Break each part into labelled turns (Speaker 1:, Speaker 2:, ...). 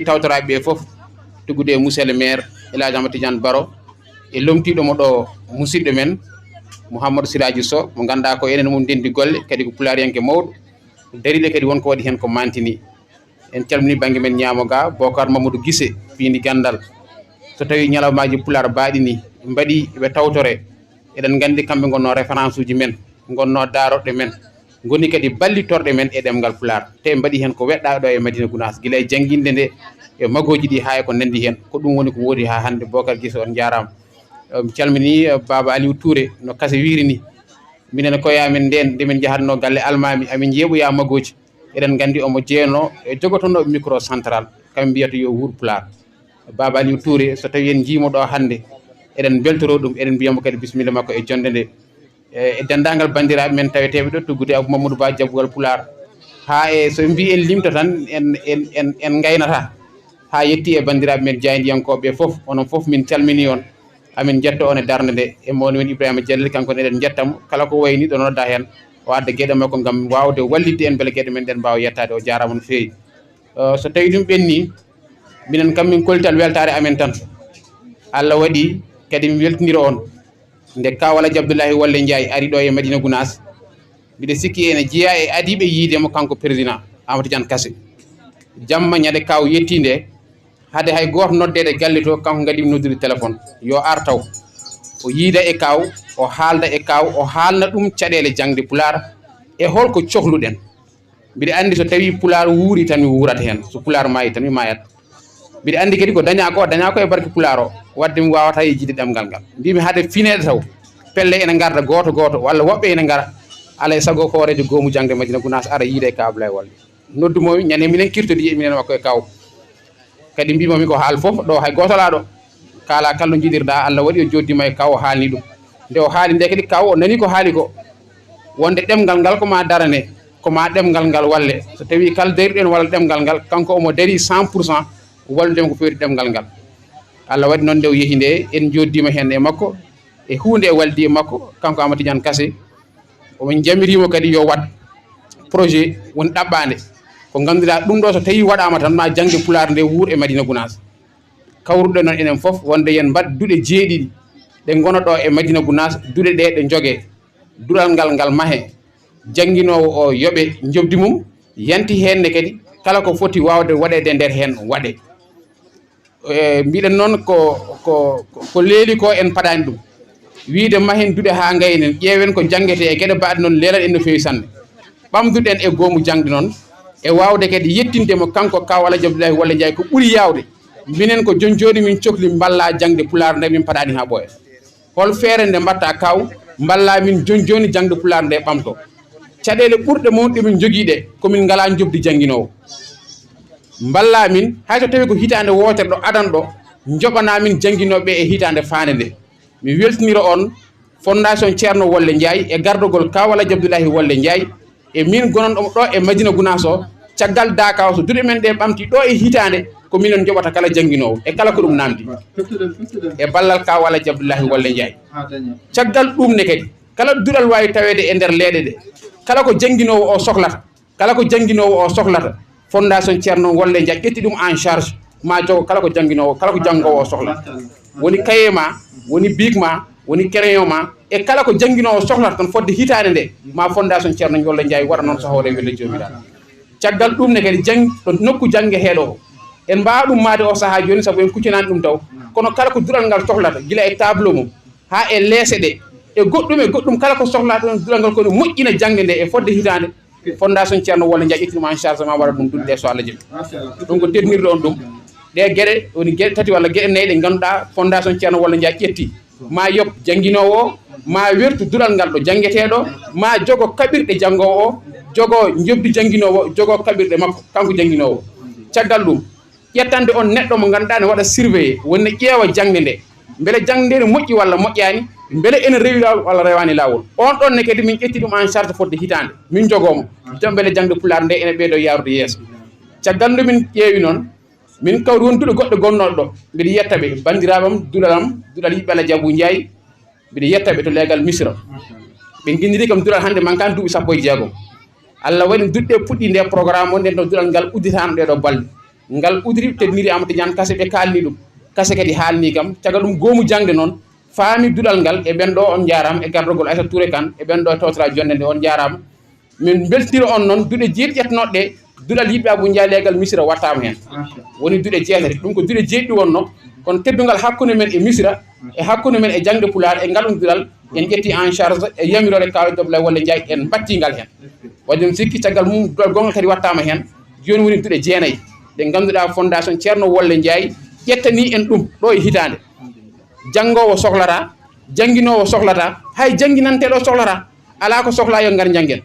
Speaker 1: tawtoraɓe ɓe fof tuggude monsieur le maire El Hadji Amadou Tidiane Baro e lomtiɗomo ɗo musidɗo men Mouhamadou Siraji Sow mo ganduɗa ko enen mum ndendi golle kadi ko pulariyanke mawɗo dariɗe kadi wonko waɗi hen ko mantini en calmini banggue men ñamo ga Bocar Mamadou Guissé pindi gandal so tawi ñalawmaji pular baɗi ni mbaɗi ɓe tawtore eɗen gandi kamɓe gonno référence uji men gonno daroɗɗe men goni kadi ballitorɗe men e ɗemgal pular te mbaɗi hen ko weɗɗa ɗo e Madina Gounass guila e jangguinde nde e magoji ɗi ha e ko nandi hen ko ɗum woni ko woodi ha hande Bocar Guissé on jarama mi calmini Baba Aliou Touré no kase wiri ni minen koyamen nden nde min jahatno galle almami amin jeeɓoya magoji eɗen gandi omo jeeyno e jogotonoɓe micro central kamɓe mbiyata yo wuur pular Baba Aliou Touré so tawi en jiimo ɗo hande eɗen beltoro ɗum eɗen mbiyamo kadi bisimilla makko e jonde nde e dendagal bandiraɓe men taweteɓe ɗo tuggude Abou Mamadou Ba jabbugal pular ha e so mbi en limta tan en gaynata ha yetti e bandiraɓe men jaydiyankoɓe foof onon foof min calmini on amin jetta on e darde nde e mawni men Ibrahima Dialel kanko eɗen jettamo kala ko wayni ɗo nodda hen o adda gueɗe makko gam wawde wallidde en beele gueɗe men ɗen mbawa yettade o jarama no fewi so tawi ɗum ɓenni minen kam min koltal weltare amen tan Allah waɗi kadi mi weltinira on nde kaw Alaji Abdoulahi Walle Ndiaye ari ɗo e Madina Gounass mbiɗa sikki ene jeeya e adiɓe yiidemo kanko président Amadou Tidiane Kassé jamma ñande kaw yettinde hade hay goto noddede galle to kanko gadimi noddude téléphone yo ar taw o yiida e kaw o haalda e kaw o haalna ɗum caɗele jangde pular e holko cohluɗen mbiɗa andi so tawi pular wuuri tan mi wuurata hen so pular maayi tan mi mayat mbiɗa andi kadi ko daña ko e barke pular o wadde mi wawata yejide ɗemgal ngal mbimi hade finede taw pelle ene garda goto walla woɓɓe ene gara alay saago ko horejo goomu jangde Madina Gounass ara yiida e kaw Abdoulaye Walle noddumomi ñande minen kirtodi e minen makko e kaw kadi mbimomi ko haal foof ɗo hay gotolaɗo kala kalno jiɗirɗa Allah waɗi o joddima e kaw o haalni ɗum nde o haali nde kadi kaw o nani ko haali ko wonde ɗemgal ngal koma darane koma ɗemgal ngal walle so tawi kala dariɗen walla ɗemgal ngal kanko omo dari 100% walludema ko fewti ɗemgal ngal Allah waɗi noon nde o yeehi nde en joddima hen e makko e hunde e waldi e makko kanko Amadou Tidiane Kassé omin jamirimo kadi yo wat projet woni ɗaɓɓande ko ganduɗa ɗum ɗo so tawi waɗama tan ma jangde pular nde wuur e Madina Gounass kawruɗe noon enen foof wonde yen mbad duuɗe jeeɗiɗi ɗe gona ɗo e Madina Gounass duuɗe ɗe ɗe jogue dural ngal maahe jangguinowo o yooɓe jobdi mum yanti henne kadi kala ko foti wawde waɗede nder hen waɗe mbiɗen noon ko leeli ko en paɗani ɗum wiide mahen duuɗe ha gaynen ƴeewen ko jangguete e gueɗe mbaɗe noon leelan en no fewi sanne ɓamduɗen e goomu jangde noon e wawde kadi yettindemo kanko kaw Alaji Abdoulahi Walle Ndiaye ko ɓuuri yawde minen ko joni min cohli balla jangde pular nde min paɗani ha ɓooya hol feere nde mbatta kaw balla min joni jangde pular nde ɓamto caɗele ɓurɗe mawɗe min joguiɗe komin ngala jobdi jangguinowo balla min hayso tawi ko hitande wotere ɗo adan ɗo joɓana min jangguinoɓe e hitande fande nde mi weltinira on fondation Ceerno Walle Ndiaye e gardogol kaw Alaji Abdoulahi Walle Ndiaye e min gononɗomo ɗo e Madina Gounass o caggal dakaw so duuɗe men ɗe ɓamti ɗo e hitande ko minen joɓata kala jangguinowo e kala ko ɗum namdi e ballal kaw Alaji Abdoulahi Walle Ndiaye caggal ɗum ne kadi kala dural wawi tawede e nder leeɗe ɗe kala ko jangguinowo o sohlata fondation Ceerno Walle Ndiaye ƴetti ɗum en charge ma jogo kala ko janggowo o sohlata woni kaye ma woni bic ma woni crayon ma e kala ko jangguinowo sohlata tan fodde hitande nde ma fondation Ceerno Walle Ndiaye waɗa noon sahore welle jomiraɗo caggal ɗum ne kadi ɗo nokku janggue heeɗo o en mbawa ɗum maade o saaha joni saabu en kuccinani ɗum taw kono kala ko dural ngal sohlata guila e tableau mum ha e leese ɗe e goɗɗum kala ko sohlata ɗon dural ngal kono moƴƴina jangde nde e fodde hitande fondation Ceerno Walle Ndiaye ƴettima en charge ma waɗa ɗum duɗɗe so Allah jaɓi ɗum ko tednirde on ɗum ɗe gueɗe woni gueɗe tati walla gueɗe nayyi ɗe ganduɗa fondation Ceerno Walle Ndiaye ƴetti ma yob jangguinowo o ma wertu dural ngal ɗo janggueteɗo ma jogo kaɓirɗe janggowo o jogo jobdi jangguinowo jogo kaɓirɗe makko kanko jangguinowo caggal ɗum ƴettande on neɗɗo mo ganduɗa ne waɗa surveillé wonne ƴeewa jangde nde beele jangde nde ne moƴƴi walla moƴƴani beele ene rewi lawol walla rewani lawol on ɗon ne kadi min ƴetti ɗum en charge fodde hitande min jogomo jam beele jangde pular nde ene ɓeydo yarude yeeso caggal nde min ƴeewi noon min kawri won duuɗe goɗɗe gonnoɗe ɗo mbiɗa yettaɓe bandiraɓam duɗal yiɓɓe Alaji Abou Ndiaye mbiɗa yettaɓe to leegal Misra ɓe guinniri kam duuɗal hande mankani duuɓi 16 Allah waɗi duɗɗe puɗɗi nde programme o nden ɗo duuɗal ngal udditano ɗeɗo balɗe ngal udiri tedniri Amadou Tidiane Kassé ɓe kalni ɗum Kassé kadi haalni kam caggal ɗum goomu jangde noon faami duɗal ngal e ɓen ɗo on jarama e gardogol Aissata Touré Kane e ɓen ɗo tawtora jonde nde on jarama min beltira on noon duuɗe jeeɗi ƴettonoɗe ɗe duɗal yiɓɓe Abou Ndiaye leegal Missira wattama hen woni duuɗe jeetati ɗum ko duuɗe jeeɗiɗi wonno kono teddugal hakkude men e Missira e hakkude men e jangde Pulaar e ngal ɗum duɗal en ƴetti en charge e yamirore Kaw Abdoulaye Wally Ndiaye en battingal hen wadde ɗum sikki caggal mum duɗal gongal kadi wattama hen joni woni duuɗe jeenayyi ɗe ganduɗa fondation Ceerno Wally Ndiaye ƴettani en ɗum ɗo e hitande janggowo sohlata janguinowo sohlata hay janguinanteɗo sohlata ala ko sohla yo ngar janggen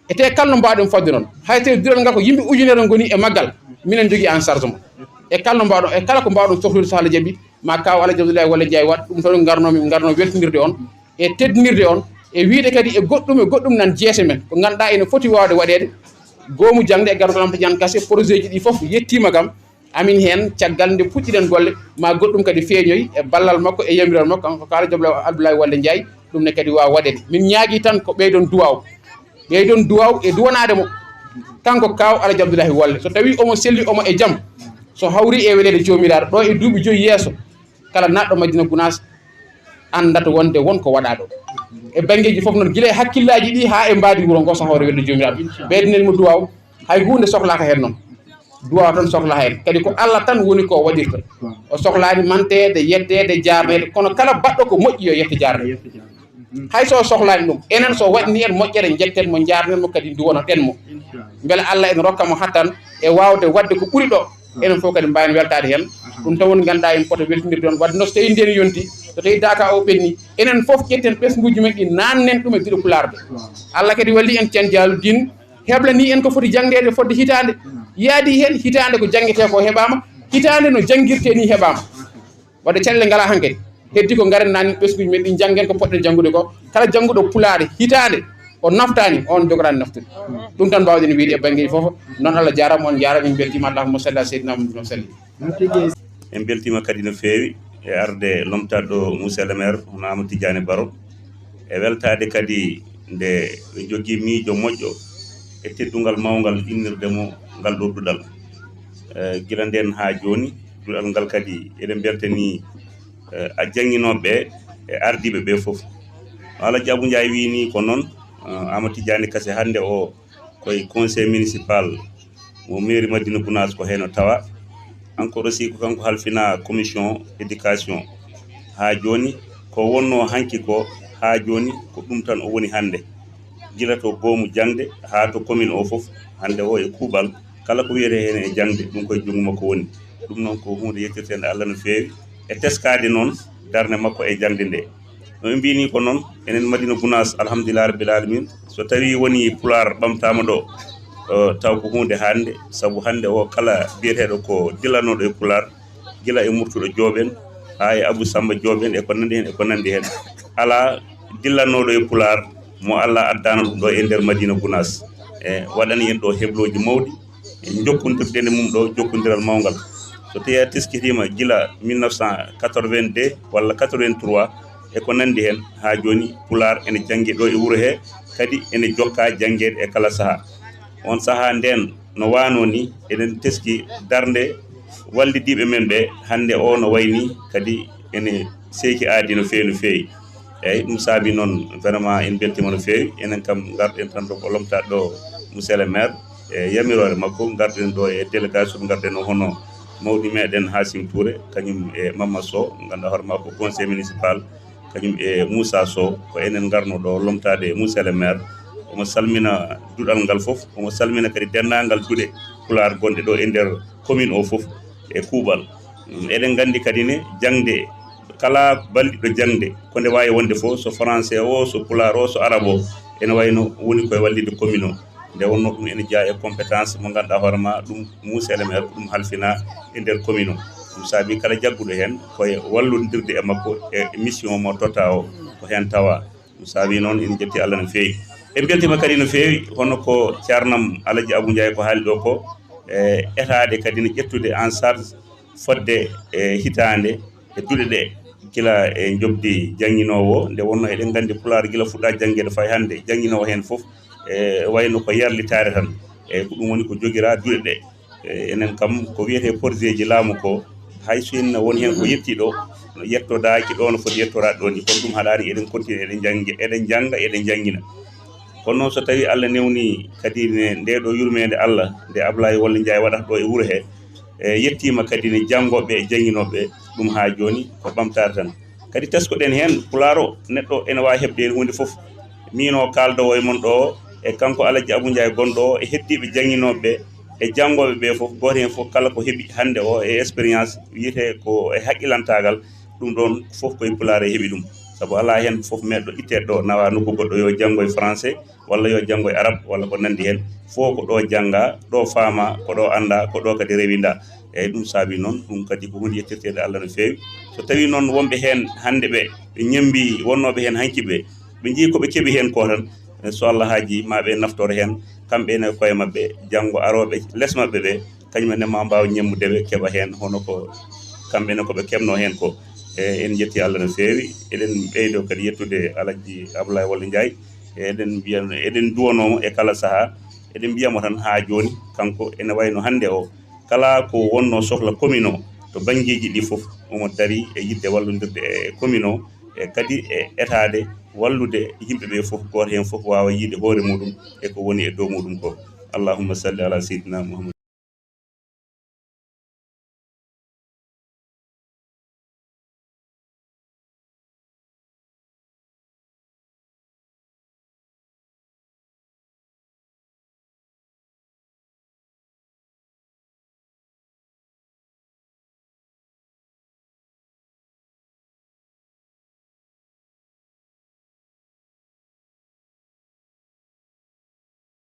Speaker 1: ete kalno mbawɗen fodde noon hay tawi duɗal ngal ko yimɓe ujunere goni e maggal minen jogui en charge mo e kalno mbawɗon e kala ko mbawɗon sohlude so Allah jaaɓi ma kaw Alaji Abdoulaye Wally Ndiaye wat ɗum tan garno weltodirde on e teddinirde on e wiide kadi e goɗɗum nan jeese men ko ganduɗa ene foti wawde waɗede goomu jangde e gardol Amadou Tidiane Kassé projet ji ɗi foof yettima kam amin hen caggal nde puɗɗiɗen golle ma goɗɗum kadi feeñoy e ballal makko e yamirol makko ko Alaji Abdoulaye Wally Ndiaye ɗum ne kadi wawa waɗede min ñaagui tan ko ɓeydon duwaw e duwanade mo kanko kaw Alaji Abdoulaye Wally so tawi omo selli omo e jaam so hawri e welede jomiraɗo ɗo e duuɓi 5 yeeso kala naɗɗo Madina Gounass andata wonde wonko waɗa ɗo e banggueji foof noon guila e hakkillaji ɗi ha e mbadi wuuro ngo so hawri welede jomiraɗo ɓeydenen mo duwaw hay hunde sohlaka hen noon duwaw tan sohla hen kadi ko Allah tan woni ko waɗirta o sohlani mantede yettede jarnede kono kala baɗɗo ko moƴƴi yo yette jarnede hay so sohlani ɗum enen so waɗni en moƴƴere jetten mo jarnen mo kadi duwonoɗen mo beele Allah en rokka mo hattan e wawde wadde ko ɓuuri ɗo enen fof kadi mbawen weltade hen ɗum tan woni ganduɗa en poto weltodirde on wadde no so tawi nden yonti so tawi daka o ɓenni enen fof ƴetten ɓesguji men ɗi nannen ɗum e duuɗe Pulaar Allah kadi walli en Ceerno Dialloudine heblani en ko foti jangdede fodde hitande yaadi hen hitande ko jangguete ko heɓama hitande no janguirte ni heɓama wadde caɗele ngala hankkadi heddi ko garen nani ɓesguji men ɗi janggen ko poɗɗen janggude ko kala jangguɗo Pulaar hitande o naftani on jogorani naftude ɗum tan mbawɗen wiide e banggueji foof noon Allah jarama on jarama en beltima Allahumma salli ala seydina Muhammad salli
Speaker 2: en beltima kadi no feewi e arde lomtade ɗo monsieur le maire hono Amadou Tidiane Baro e weltade kadi nde ɓe jogui miijo moƴƴo e teddungal mawgal innirde mo ngal ɗo duɗal gila nden ha joni duɗal ngal kadi eɗen beltani a jangguinoɓe e ardiɓe ɓe foof Alaji Abou Ndiaye wini ko noon Amadou Tidiane Kassé hande o koye conseil municipal mo mairie Madina Gounass ko heno tawa encore aussi ko kanko halfina commission éducation ha joni ko wonno hanki ko ha joni ko ɗum tan o woni hande gila to goomu jangde ha to commune o foof hande o e kuuɓal kala ko wiyete hen e jangde ɗum koye jungo makko woni ɗum noon ko hunde yettirtende Allah no fewi e teskade noon darde makko e jangde nde no ɓe mbini ko noon enen Madina Gounass alhamdulillah rabbil alamin so tawi woni Pulaar ɓamtama ɗo taw ko hunde hande saabu hande o kala biyeteɗo ko dillanoɗo e Pulaar gila e murtuɗo Jooɓen ha e Abou Samba Jooɓen e ko nandi hen e ko nandi hen ala dillanoɗo e Pulaar mo Allah addano ɗum ɗo e nder Madina Gounass e waɗani en ɗo hebloji mawɗi e jokkodirde mum ɗo jokkodiral mawgal so tawi a teskitima gila 1982 walla 83 e ko nandi hen ha joni Pulaar ene janggue ɗo e wuuro he kadi ene jokka janguede e kala saaha on saaha nden no wano ni eɗen teski darde wallidiɓe men ɓe hande o no wayni kadi ene seeki aadi no fewi no fewi eyyi ɗum saabi noon vraiment en beltima no fewi enen kam garɗen tan ɗo ko lomtade ɗo monsieur le maire e yamirore makko garɗen ɗo e délégation garɗen o hono mawɗi meɗen Hassim Touré kañum e Mamadou Sow ganduɗa hoore makko conseil municipal kañum e Moussa Sow ko enen garno ɗo lomtade monsieur le maire omo salmina duɗal ngal foof omo salmina kadi dendagal duuɗe Pulaar gonɗe ɗo e nder commune o foof e kuuɓal eɗen gandi kadi ne jangde kala balɗiɗo jangde ko nde wawi wonde fof so français o so Pulaar o so arabe o ene wayno woni koye wallide commune o nde wonno ɗum ene jeeya e compétence mo ganduɗa hoorema ɗum monsieur le maire ko ɗum halfina e nder commune o ɗum saabi kala jagguɗo hen koye wallodirde e makko e mission mo totta o ko hen tawa ɗum saabi noon en jetti Allah no fewi en beltima kadi no fewi hono ko ceernam Alaji Abou Ndiaye ko haali ɗo ko e etade kadi ne ƴettude en charge fodde e hitande e duuɗe ɗe gila e jobdi janguinowo nde wonno eɗen gandi Pulaar gila fuɗɗa jangguede fay hande janguinowo hen foof e wayno ko yerlitare tan e ko ɗum woni ko joguira duuɗe ɗe enen kam ko wiyete projet ji laamu ko hay so en woni hen ko yetti ɗo no yettodaaki ɗo no foti yettoraade ɗo ni kono ɗum haɗaani eɗen continue eɗen jannga eɗen janngina kono noon so tawii Allah newni kadi ne nde ɗo yurmeende Allah nde Ablaye Walla Ndiaye waɗata ɗo e wuro hee yettiima kadi ne janngoɓe e jannginoɓe ɗum haa jooni ko ɓamtaare tan kadi teskoɗen heen Pulaar o neɗɗo ene waawi heɓde heen hunde fof min o kaaldowo e mon ɗo e kanko Alaji Abou Ndiaye gonɗo o e heddiiɓe jannginoɓe e janngoɓe ɓe fof gooto heen fof kala ko heɓi hannde o e expérience wiyete ko e haqqilantagal ɗum ɗon fof koye Pulaar e heɓi ɗum sabu alaa heen fof meɗɗo itteede ɗo nawa nokku goɗɗo yo janngo e français walla yo janngo e arabe walla ko nanndi heen fof ko ɗo jannga ɗo faama ko ɗo annda ko ɗo kadi rewinda eeyi ɗum saabi noon ɗum kadi ko hunde yettirteede Allah no feewi so tawii noon wonɓe heen hannde ɓe ñembi wonnooɓe heen hanki ɓe ɓe njii ko ɓe keɓi heen ko tan so Allah haaji maa ɓe naftoro heen kamɓe ene koye maɓɓe janngo arooɓe les maɓɓe ɓe kañumen ne ma mbaawa ñemmude ɓe keɓa heen hono ko kamɓe ne ko ɓe keɓnoo heen ko en jetti Allah no feewi eɗen ɓeydo kadi yettude Alaji Abdoulaye Walla Ndiaye eɗen mbiya eɗen duwanomo e kala sahaa eɗen mbiyamo tan haa jooni kanko ene wayno hannde o kala ko wonno sohla commune o to baŋngeeji ɗi fof omo darii e yidde wallondirde e commune o e kadi e etade wallude yimɓe ɓe fof gooto heen fof waawa yiide hoore muɗum e ko woni e dow muɗum ko allahumma salli ala seydina Muhammad